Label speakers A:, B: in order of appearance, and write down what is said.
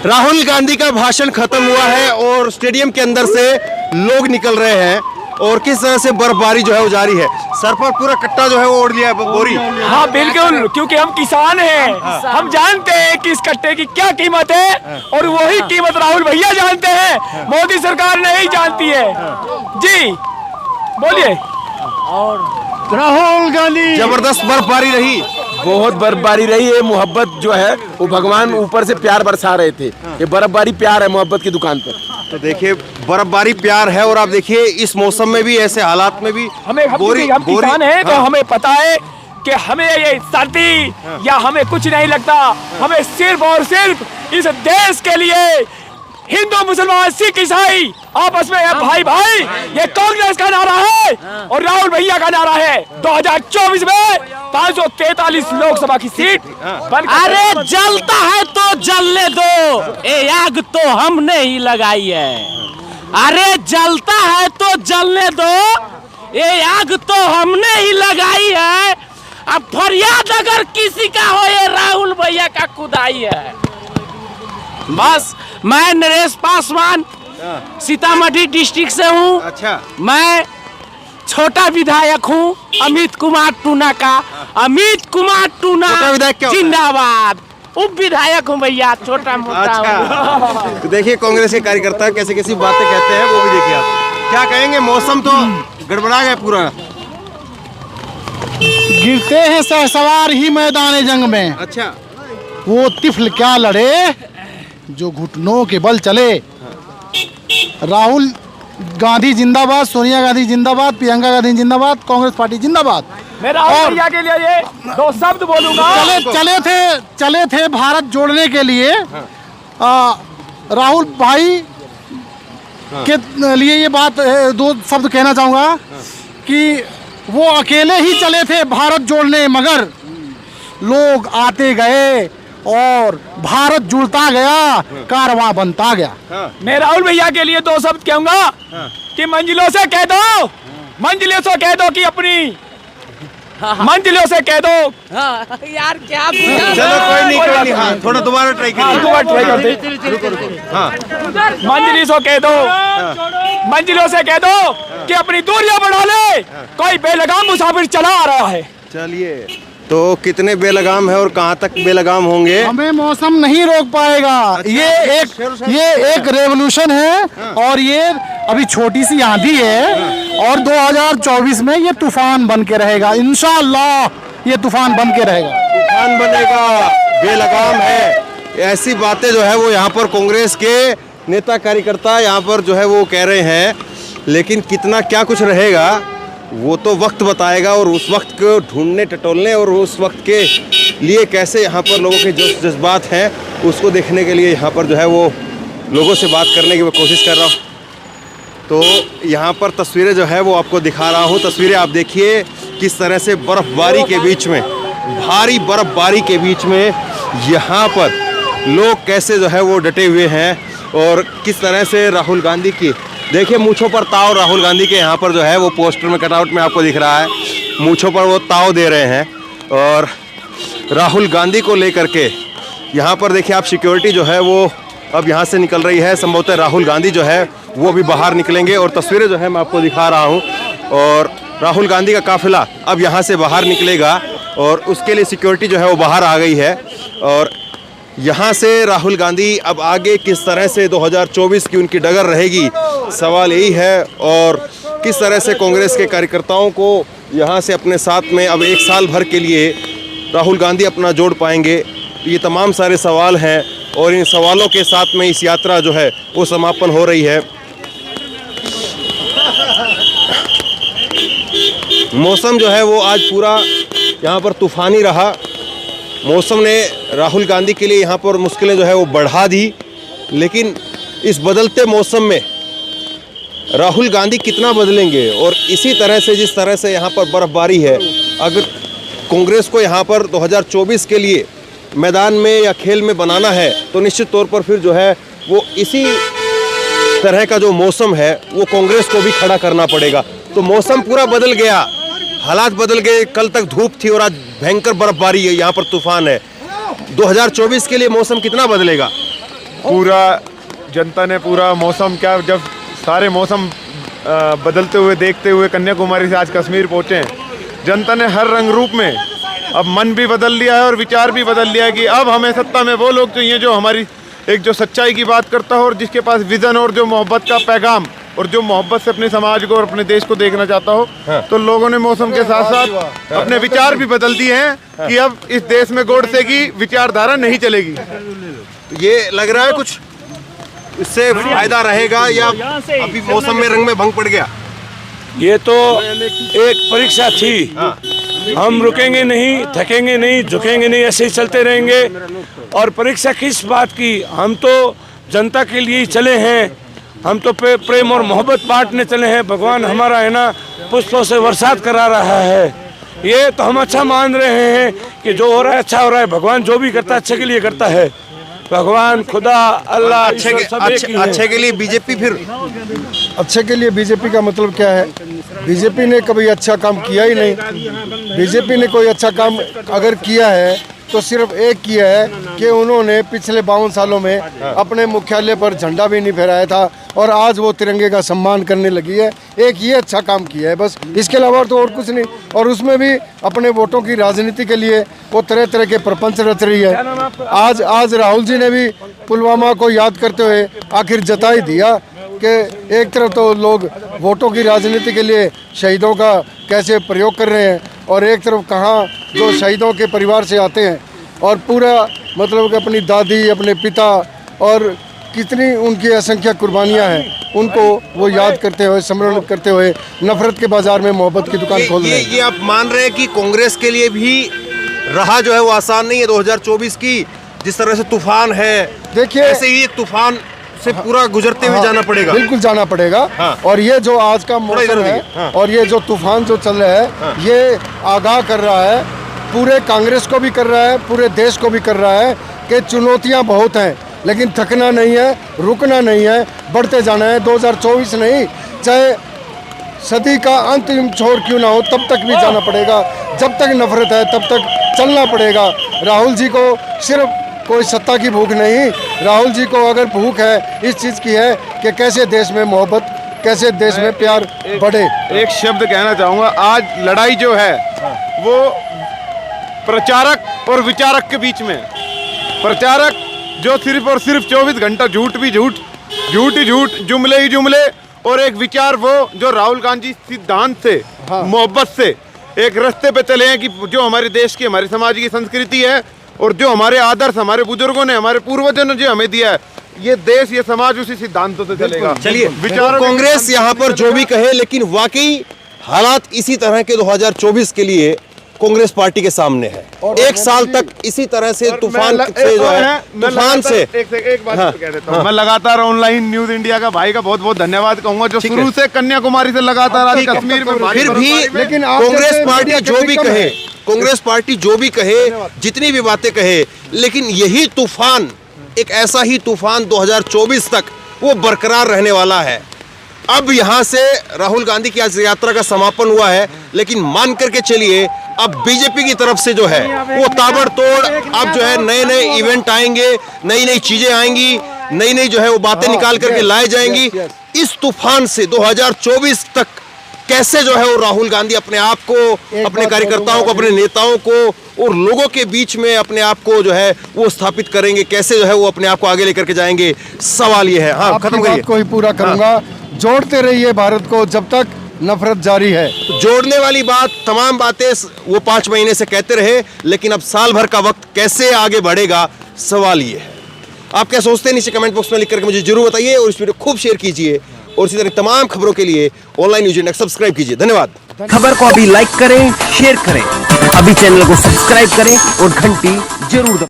A: राहुल गांधी का भाषण खत्म हुआ है और स्टेडियम के अंदर से लोग निकल रहे हैं और किस तरह से बर्फबारी जो है वो जारी है। सर पर पूरा कट्टा जो है वो ओढ़ लिया है बोरी।
B: हाँ बिल्कुल, क्योंकि हम किसान हैं, हम जानते हैं कि इस कट्टे की क्या कीमत है और वही कीमत राहुल भैया जानते हैं, मोदी सरकार नहीं जानती है। जी बोलिए।
C: और राहुल गांधी
A: जबरदस्त बर्फबारी रही,
D: बहुत बर्फबारी रही है। मोहब्बत जो है वो भगवान ऊपर से प्यार बरसा रहे थे। ये बर्फबारी प्यार है मोहब्बत की दुकान पर।
A: तो देखिए बर्फबारी प्यार है और आप देखिए इस मौसम में भी, ऐसे हालात में भी
B: हम किसान हैं तो हमें पता है कि हमें ये सर्दी या हमें कुछ नहीं लगता। हमें सिर्फ और सिर्फ इस देश के लिए हिंदू मुसलमान सिख ईसाई आपस में है भाई भाई। ये कांग्रेस का नारा है और राहुल भैया का नारा है। 2024 में 543 लोकसभा की सीट।
C: अरे जलता है तो जलने दो, ये आग तो हमने ही लगाई है। अरे जलता है तो जलने दो, ये आग तो हमने ही लगाई है। अब फरियाद अगर किसी का हो, ये राहुल भैया का खुदाई है। बस मैं नरेश पासवान सीतामढ़ी डिस्ट्रिक्ट से हूँ।
A: अच्छा,
C: मैं छोटा विधायक हूँ अमित कुमार टूना का। अमित कुमार टूना जिंदाबाद। उप विधायक हूँ भैया, छोटा मोटा।
A: अच्छा। तो देखिए कांग्रेस के कार्यकर्ता कैसे कैसी बातें कहते हैं वो भी देखिए आप। क्या कहेंगे, मौसम तो गड़बड़ा गया पूरा।
E: गिरते हैं सहसवार ही मैदान जंग में।
A: अच्छा,
E: वो तिफल क्या लड़े जो घुटनों के बल चले। राहुल गांधी जिंदाबाद, सोनिया गांधी जिंदाबाद, प्रियंका गांधी जिंदाबाद, कांग्रेस पार्टी जिंदाबाद।
B: मैं राहुल भैया के लिए ये दो शब्द बोलूंगा।
E: चले थे भारत जोड़ने के लिए। राहुल भाई के लिए ये बात दो शब्द कहना चाहूँगा कि वो अकेले ही चले थे भारत जोड़ने, मगर लोग आते गए और भारत जुड़ता गया, कारवां बनता गया।
B: मैं राहुल भैया के लिए दो शब्द कहूंगा कि मंजिलों से कह दो, मंजिलों से कह दो कि अपनी मंजिलों से कह दो।
C: यार क्या
A: चलो कोई नहीं। हाँ, थोड़ा दोबारा ट्राई करिए। हाँ,
B: मंजिलों से कह दो, मंजिलों से कह दो कि अपनी दूरियां बढ़ा ले, कोई बेलगाम मुसाफिर चला आ रहा है।
A: चलिए, तो कितने बेलगाम है और कहाँ तक बेलगाम होंगे
E: हमें मौसम नहीं रोक पाएगा। ये एक रेवोल्यूशन है और ये अभी छोटी सी आंधी है और 2024 में ये तूफान बन के रहेगा। इंशाअल्लाह ये तूफान बन के रहेगा।
A: तूफान बनेगा, बेलगाम है। ऐसी बातें जो है वो यहाँ पर कांग्रेस के नेता कार्यकर्ता यहाँ पर जो है वो कह रहे हैं, लेकिन कितना क्या कुछ रहेगा वो तो वक्त बताएगा। और उस वक्त को ढूंढने टटोलने और उस वक्त के लिए कैसे यहाँ पर लोगों के जो जज्बात हैं उसको देखने के लिए यहाँ पर जो है वो लोगों से बात करने की मैं कोशिश कर रहा हूँ। तो यहाँ पर तस्वीरें जो है वो आपको दिखा रहा हूँ। तस्वीरें आप देखिए किस तरह से बर्फबारी के बीच में, भारी बर्फबारी के बीच में यहाँ पर लोग कैसे जो है वो डटे हुए हैं और किस तरह से राहुल गांधी की देखिए मूंछों पर ताव। राहुल गांधी के यहाँ पर जो है वो पोस्टर में कटआउट में आपको दिख रहा है, मूंछों पर वो ताव दे रहे हैं। और राहुल गांधी को लेकर के यहाँ पर देखिए आप सिक्योरिटी जो है वो अब यहाँ से निकल रही है। संभवतः राहुल गांधी जो है वो भी बाहर निकलेंगे और तस्वीरें जो है मैं आपको दिखा रहा हूँ। और राहुल गांधी का काफिला अब यहाँ से बाहर निकलेगा और उसके लिए सिक्योरिटी जो है वो बाहर आ गई है। और यहाँ से राहुल गांधी अब आगे किस तरह से 2024 की उनकी डगर रहेगी, सवाल यही है। और किस तरह से कांग्रेस के कार्यकर्ताओं को यहाँ से अपने साथ में अब एक साल भर के लिए राहुल गांधी अपना जोड़ पाएंगे, ये तमाम सारे सवाल हैं। और इन सवालों के साथ में इस यात्रा जो है वो समापन हो रही है। मौसम जो है वो आज पूरा यहाँ पर तूफ़ानी रहा। मौसम ने राहुल गांधी के लिए यहाँ पर मुश्किलें जो है वो बढ़ा दी, लेकिन इस बदलते मौसम में राहुल गांधी कितना बदलेंगे। और इसी तरह से जिस तरह से यहाँ पर बर्फबारी है, अगर कांग्रेस को यहाँ पर 2024 के लिए मैदान में या खेल में बनाना है तो निश्चित तौर पर फिर जो है वो इसी तरह का जो मौसम है वो कांग्रेस को भी खड़ा करना पड़ेगा। तो मौसम पूरा बदल गया, हालात बदल गए। कल तक धूप थी और आज भयंकर बर्फबारी है, यहाँ पर तूफान है। 2024 के लिए मौसम कितना बदलेगा
F: पूरा जनता ने पूरा मौसम क्या, जब सारे मौसम बदलते हुए देखते हुए कन्याकुमारी से आज कश्मीर पहुँचे हैं, जनता ने हर रंग रूप में अब मन भी बदल लिया है और विचार भी बदल लिया है कि अब हमें सत्ता में वो लोग चाहिए जो हमारी एक जो सच्चाई की बात करता हो और जिसके पास विजन और जो मोहब्बत का पैगाम और जो मोहब्बत से अपने समाज को और अपने देश को देखना चाहता हो। तो लोगों ने मौसम के साथ साथ अपने विचार भी बदल दिए हैं कि अब इस देश में गोडसे की विचारधारा नहीं चलेगी।
A: तो ये लग रहा है कुछ इससे फायदा रहेगा या अभी मौसम में रंग में भंग पड़ गया?
G: ये तो एक परीक्षा थी। हम रुकेंगे नहीं, थकेंगे नहीं, झुकेंगे नहीं, ऐसे ही चलते रहेंगे। और परीक्षा किस बात की? हम तो जनता के लिए ही चले हैं, हम तो प्रेम और मोहब्बत बांटने चले हैं। भगवान हमारा है ना पुष्पों से बरसात करा रहा है। ये तो हम अच्छा मान रहे हैं कि जो हो रहा है अच्छा हो रहा है। भगवान जो भी करता है अच्छे के लिए करता है। भगवान, खुदा, अल्लाह
A: अच्छे के लिए बीजेपी, फिर
E: अच्छे के लिए बीजेपी का मतलब क्या है? बीजेपी ने कभी अच्छा काम किया ही नहीं। बीजेपी ने कोई अच्छा काम अगर किया है तो सिर्फ एक किया है कि उन्होंने पिछले 52 सालों में अपने मुख्यालय पर झंडा भी नहीं फहराया था और आज वो तिरंगे का सम्मान करने लगी है। एक ये अच्छा काम किया है बस, इसके अलावा तो और कुछ नहीं। और उसमें भी अपने वोटों की राजनीति के लिए वो तरह तरह के प्रपंच रच रही है। आज राहुल जी ने भी पुलवामा को याद करते हुए आखिर जता ही दिया कि एक तरफ तो लोग वोटों की राजनीति के लिए शहीदों का कैसे प्रयोग कर रहे हैं और एक तरफ कहाँ जो शहीदों के परिवार से आते हैं और पूरा मतलब कि अपनी दादी, अपने पिता और कितनी उनकी असंख्य कुर्बानियां हैं उनको वो याद करते हुए, स्मरण करते हुए नफरत के बाजार में मोहब्बत की दुकान खोल रहे हैं।
A: ये आप मान रहे हैं कि कांग्रेस के लिए भी राह जो है वो आसान नहीं है 2024 की? जिस तरह से तूफान है,
E: देखिए
A: ऐसे ही एक तूफान से पूरा गुजरते हुए जाना पड़ेगा।
E: बिल्कुल जाना पड़ेगा। और ये जो आज का मौसम है और ये जो तूफान जो चल रहा है ये आगाह कर रहा है, पूरे कांग्रेस को भी कर रहा है, पूरे देश को भी कर रहा है कि चुनौतियां बहुत हैं लेकिन थकना नहीं है, रुकना नहीं है, बढ़ते जाना है। 2024 नहीं, चाहे सदी का अंतिम छोर क्यों ना हो, तब तक भी जाना पड़ेगा। जब तक नफरत है तब तक चलना पड़ेगा। राहुल जी को सिर्फ कोई सत्ता की भूख नहीं, राहुल जी को अगर भूख है इस चीज़ की है कि कैसे देश में मोहब्बत, कैसे देश में प्यार बढ़े।
F: एक शब्द कहना चाहूँगा, आज लड़ाई जो है वो प्रचारक और विचारक के बीच में। प्रचारक जो सिर्फ और सिर्फ 24 घंटा झूठ भी झूठ, झूठ ही झूठ, जुमले ही जुमले, और एक विचार वो जो राहुल गांधी सिद्धांत से, मोहब्बत से एक रास्ते पे चले हैं कि जो हमारे देश की, हमारे समाज की संस्कृति है और जो हमारे आदर्श हमारे बुजुर्गों ने, हमारे पूर्वजों ने जो हमें दिया है, ये देश, ये समाज उसी सिद्धांतों से चलेगा।
A: चलिए, कांग्रेस यहाँ पर जो भी कहे, लेकिन वाकई हालात इसी तरह के 2024 के लिए कांग्रेस पार्टी के सामने है। एक साल तक इसी तरह से तूफान से जो है, तूफान से
F: एक बात कह देता हूं, मैं लगातार ऑनलाइन न्यूज इंडिया का भाई का बहुत बहुत धन्यवाद कहूंगा जो शुरू से कन्याकुमारी से लगातार आज कश्मीर में,
A: फिर भी लेकिन कांग्रेस पार्टी जो भी कहे, कांग्रेस पार्टी जो भी कहे, जितनी भी बातें कहे, लेकिन यही तूफान, एक ऐसा ही तूफान 2024 तक वो बरकरार रहने वाला है। अब यहाँ से राहुल गांधी की आज यात्रा का समापन हुआ है, लेकिन मान करके चलिए अब बीजेपी की तरफ से जो है वो ताबड़तोड़ अब जो है नए नए इवेंट आएंगे, नई नई चीजें आएंगी, नई नई जो है वो बातें निकाल करके लाए जाएंगी। इस तूफान से 2024 तक कैसे जो है वो राहुल गांधी अपने आप को, अपने कार्यकर्ताओं को, अपने नेताओं को और लोगों के बीच में अपने आप को जो है वो स्थापित करेंगे, कैसे जो है वो अपने आप को आगे लेकर के जाएंगे, सवाल ये है। हाँ, खत्म करिए।
E: को ही पूरा करूंगा, जोड़ते रहिए भारत को जब तक नफरत जारी है।
A: जोड़ने वाली बात, तमाम बातें वो 5 महीने से कहते रहे, लेकिन अब साल भर का वक्त कैसे आगे बढ़ेगा, सवाल ये है। आप क्या सोचते हैं नीचे कमेंट बॉक्स में लिख करके मुझे जरूर बताइए और इस वीडियो खूब शेयर कीजिए और इसी तरह तमाम खबरों के लिए ऑनलाइन न्यूज़ इंडिया सब्सक्राइब कीजिए। धन्यवाद।
H: खबर को अभी लाइक करें, शेयर करें, अभी चैनल को सब्सक्राइब करें और घंटी जरूर दबाएं।